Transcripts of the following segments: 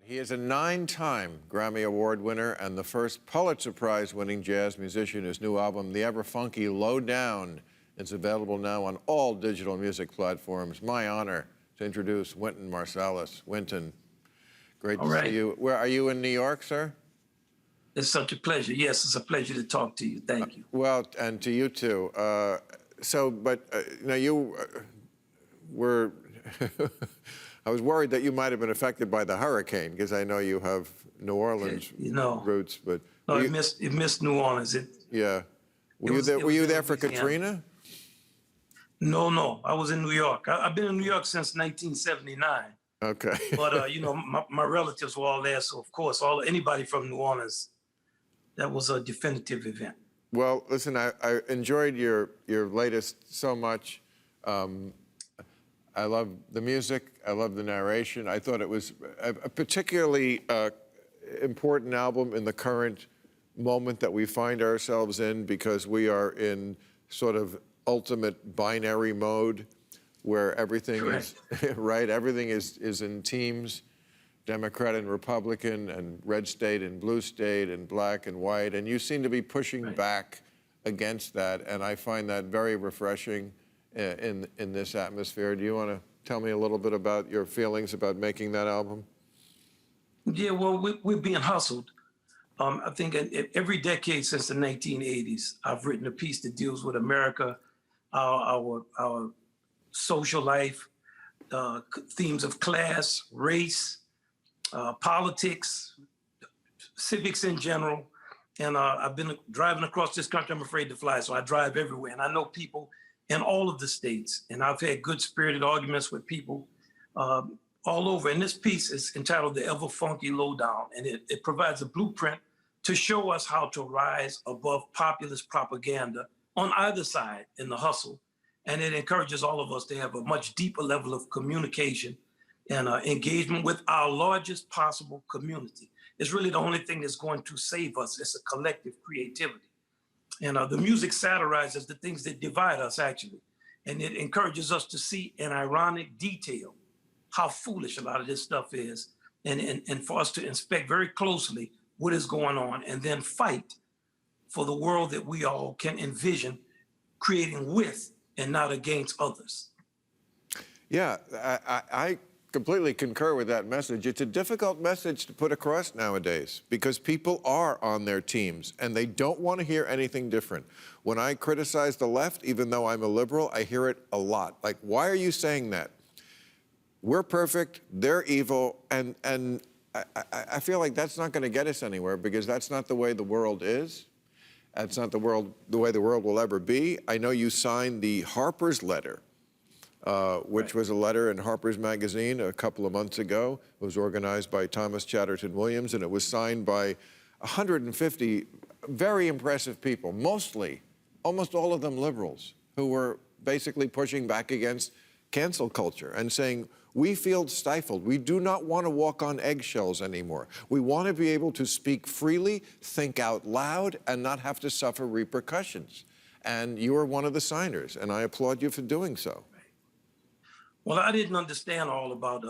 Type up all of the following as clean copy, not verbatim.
He is a 9-time Grammy Award winner and the first Pulitzer Prize-winning jazz musician. His new album, The Ever Fonky Lowdown, is available now on all digital music platforms. My honor to introduce Wynton Marsalis. Wynton, great to see you. Where are you, in New York, sir? It's such a pleasure. Yes, it's a pleasure to talk to you. Thank you. Well, and to you too. Now you were. I was worried that you might have been affected by the hurricane because I know you have New Orleans roots, but no, it missed New Orleans. Yeah, were you there for Katrina? No, I was in New York. I've been in New York since 1979. Okay. But my relatives were all there, so of course, anybody from New Orleans, that was a definitive event. Well, listen, I enjoyed your latest so much. I love the music. I love the narration. I thought it was a particularly important album in the current moment that we find ourselves in, because we are in sort of ultimate binary mode where everything is right. Everything is in teams, Democrat and Republican, and red state and blue state, and black and white. And you seem to be pushing back against that, and I find that very refreshing in this atmosphere. Do you want to tell me a little bit about your feelings about making that album? Yeah, well, we're being hustled. I think in every decade since the 1980s, I've written a piece that deals with America, our social life, themes of class, race, politics, civics in general. And I've been driving across this country. I'm afraid to fly, so I drive everywhere. And I know people in all of the states. And I've had good spirited arguments with people all over. And this piece is entitled The Ever Fonky Lowdown. And it provides a blueprint to show us how to rise above populist propaganda on either side in the hustle. And it encourages all of us to have a much deeper level of communication and engagement with our largest possible community. It's really the only thing that's going to save us. It's a collective creativity. And the music satirizes the things that divide us, actually. And it encourages us to see in ironic detail how foolish a lot of this stuff is, and for us to inspect very closely what is going on, and then fight for the world that we all can envision creating with and not against others. Yeah, I completely concur with that message. It's a difficult message to put across nowadays because people are on their teams and they don't want to hear anything different. When I criticize the left, even though I'm a liberal, I hear it a lot. Like, why are you saying that? We're perfect, they're evil, and I feel like that's not going to get us anywhere, because that's not the way the world is. That's not the way the world will ever be. I know you signed the Harper's letter, which was a letter in Harper's Magazine a couple of months ago. It was organized by Thomas Chatterton Williams, and it was signed by 150 very impressive people, almost all of them liberals, who were basically pushing back against cancel culture and saying, we feel stifled. We do not want to walk on eggshells anymore. We want to be able to speak freely, think out loud, and not have to suffer repercussions. And you are one of the signers, and I applaud you for doing so. Well, I didn't understand all about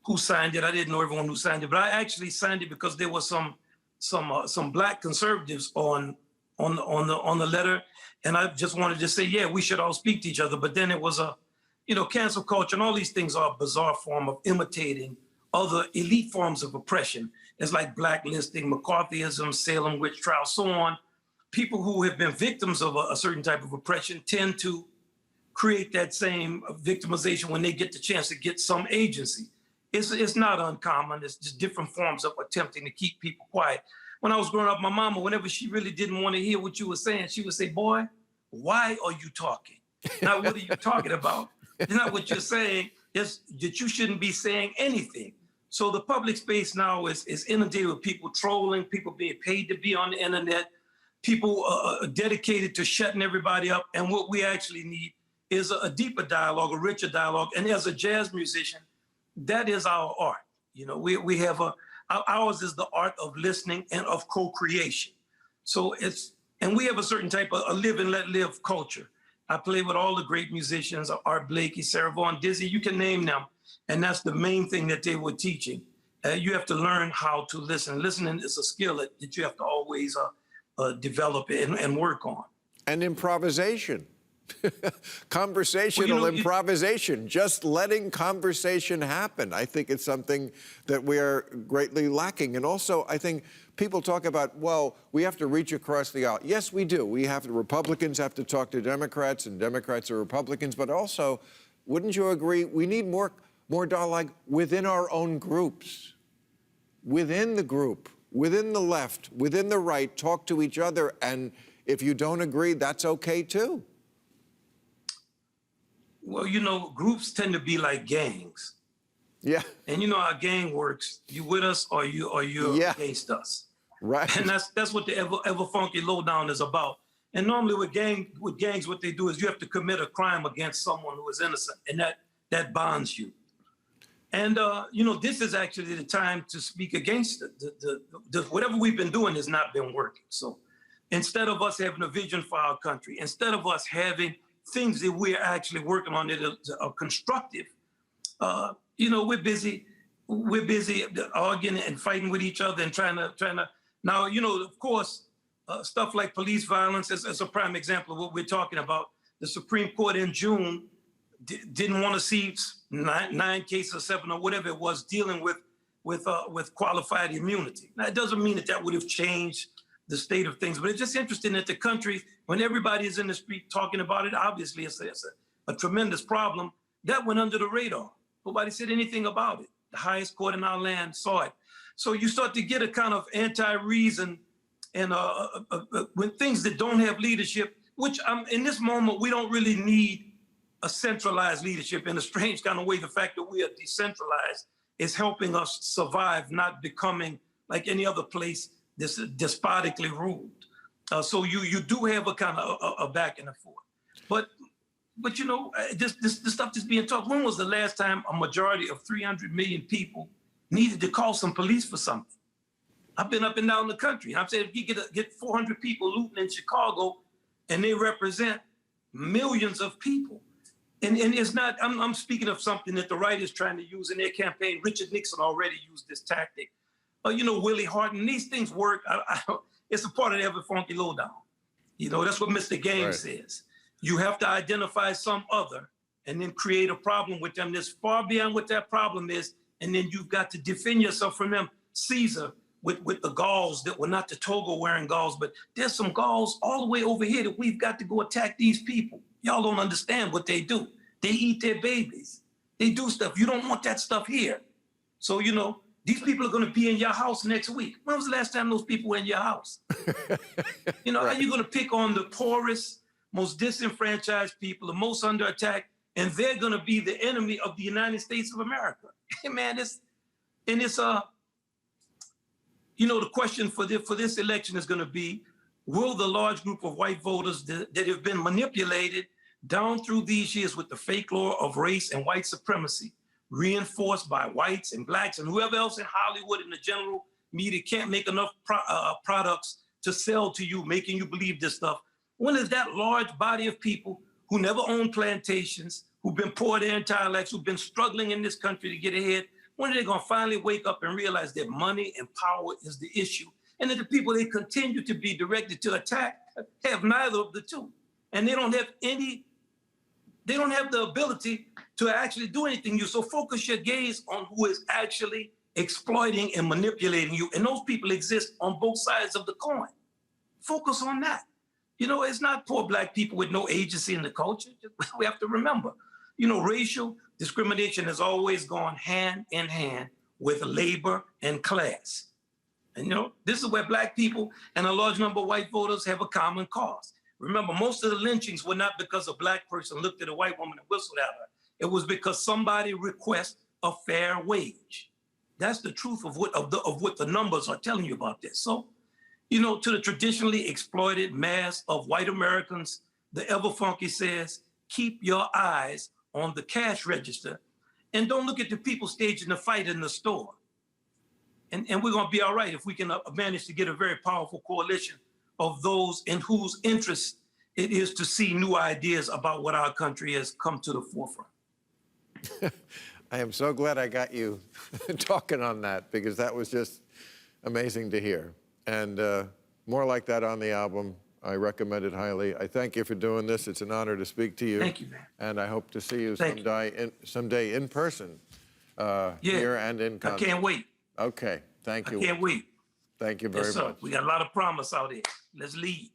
who signed it. I didn't know everyone who signed it, but I actually signed it because there was some black conservatives on the letter, and I just wanted to say, yeah, we should all speak to each other. But then it was cancel culture and all these things are a bizarre form of imitating other elite forms of oppression. It's like blacklisting, McCarthyism, Salem witch trial, so on. People who have been victims of a certain type of oppression tend to create that same victimization when they get the chance to get some agency. It's not uncommon. It's just different forms of attempting to keep people quiet. When I was growing up, my mama, whenever she really didn't want to hear what you were saying, she would say, boy, why are you talking? Not what are you talking about? It's not what you're saying. It's that you shouldn't be saying anything. So the public space now is inundated with people trolling, people being paid to be on the internet, people dedicated to shutting everybody up. And what we actually need is a deeper dialogue, a richer dialogue. And as a jazz musician, that is our art. We have ours is the art of listening and of co-creation. So and we have a certain type of a live and let live culture. I play with all the great musicians, Art Blakey, Sarah Vaughan, Dizzy, you can name them. And that's the main thing that they were teaching. You have to learn how to listen. Listening is a skill that you have to always develop and work on. And improvisation. Well, Conversational improvisation, just letting conversation happen. I think it's something that we are greatly lacking. And also, I think people talk about, well, we have to reach across the aisle. Yes, we do. Republicans have to talk to Democrats, and Democrats are Republicans. But also, wouldn't you agree, we need more dialogue within our own groups, within the group, within the left, within the right, talk to each other. And if you don't agree, that's okay too. Well, groups tend to be like gangs. Yeah. And you know how a gang works. You with us or you're against us. Right. And that's what the Ever Fonky Lowdown is about. And normally with gangs, what they do is you have to commit a crime against someone who is innocent, and that bonds you. And this is actually the time to speak against it. Whatever we've been doing has not been working. So instead of us having a vision for our country, instead of us having things that we're actually working on that are constructive, we're busy arguing and fighting with each other and trying to. Now, of course, stuff like police violence is a prime example of what we're talking about. The Supreme Court in June didn't want to see nine cases or 7 or whatever it was dealing with qualified immunity. Now, it doesn't mean that would have changed the state of things, but it's just interesting that the country, when everybody is in the street talking about it, obviously it's a tremendous problem, that went under the radar. Nobody said anything about it. The highest court in our land saw it. So you start to get a kind of anti-reason and when things that don't have leadership, which in this moment, we don't really need a centralized leadership. In a strange kind of way, the fact that we are decentralized is helping us survive, not becoming like any other place this despotically ruled. So you do have a kind of a back and forth. But this stuff that's being talked. When was the last time a majority of 300 million people needed to call some police for something? I've been up and down the country. I'm saying if you get 400 people looting in Chicago, and they represent millions of people, and it's not. I'm speaking of something that the right is trying to use in their campaign. Richard Nixon already used this tactic. Willie Horton. These things work. It's a part of the Ever Fonky Lowdown. That's what Mr. Game says. You have to identify some other and then create a problem with them that's far beyond what that problem is. And then you've got to defend yourself from them. Caesar with the Gauls that were not the toga wearing Gauls, but there's some Gauls all the way over here that we've got to go attack these people. Y'all don't understand what they do. They eat their babies. They do stuff. You don't want that stuff here. So, these people are going to be in your house next week. When was the last time those people were in your house? Right. How are you going to pick on the poorest, most disenfranchised people, the most under attack, and they're going to be the enemy of the United States of America? Man, the question for this election is going to be, will the large group of white voters that have been manipulated down through these years with the fake law of race and white supremacy, reinforced by whites and blacks and whoever else in Hollywood and the general media can't make enough products to sell to you, making you believe this stuff. When is that large body of people who never owned plantations, who've been poor their entire lives, who've been struggling in this country to get ahead, when are they going to finally wake up and realize that money and power is the issue? And that the people they continue to be directed to attack have neither of the two. And they don't have the ability to actually do anything. So focus your gaze on who is actually exploiting and manipulating you. And those people exist on both sides of the coin. Focus on that. It's not poor black people with no agency in the culture. We have to remember, racial discrimination has always gone hand in hand with labor and class. And, this is where black people and a large number of white voters have a common cause. Remember, most of the lynchings were not because a black person looked at a white woman and whistled at her. It was because somebody requested a fair wage. That's the truth of what the numbers are telling you about this. So, to the traditionally exploited mass of white Americans, the Ever Fonky says, keep your eyes on the cash register and don't look at the people staging the fight in the store. And we're going to be all right if we can manage to get a very powerful coalition of those in whose interest it is to see new ideas about what our country has come to the forefront. I am so glad I got you talking on that, because that was just amazing to hear. And more like that on the album. I recommend it highly. I thank you for doing this. It's an honor to speak to you. Thank you, man. And I hope to see you Thank someday in person, here and in concert. I can't wait. Okay, thank you. I can't wait. Thank you very Yes, sir. much. We got a lot of promise out here. Let's lead.